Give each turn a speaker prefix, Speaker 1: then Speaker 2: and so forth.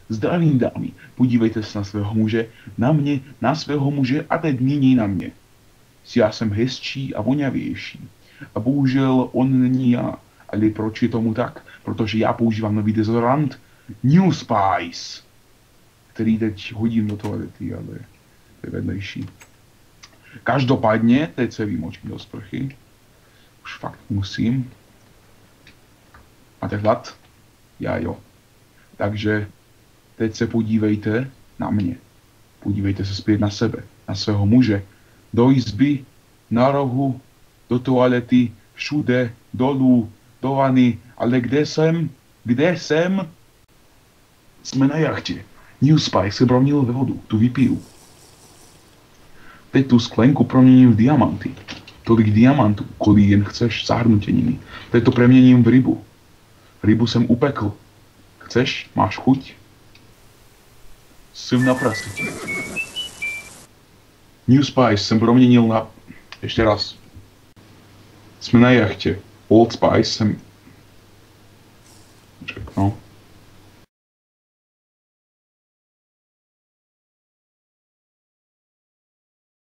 Speaker 1: Zdravím dámy, podívejte se na svého muže, na mě, na svého muže a teď nyní na mě. Já jsem hezčí a voňavější. A bohužel on není já. Ale proč je tomu tak? Protože já používám nový dezodorant New Spice, který teď hodím do toalety, ale to je vedlejší. Každopádně, teď se vymočím do sprchy. Už fakt musím. Máte hlad? Já jo. Takže teď se podívejte na mě. Podívejte se zpět na sebe, na svého muže. Do izby, na rohu, do toalety, všude, dolů, do vany. Ale kde jsem? Kde jsem? Jsme na jachtě. New Spice se proměnil ve vodu, tu vypiju. Teď tu sklenku proměním v diamanty. Tolik diamantů, kolik jen chceš, zahrnutěniny. Teď to preměním v rybu. Rybu jsem upekl. Chceš? Máš chuť? Jsem na praseti. New Spice jsem proměnil na... Ještě raz. Jsme na jachtě. Old Spice jsem... Řekl, no.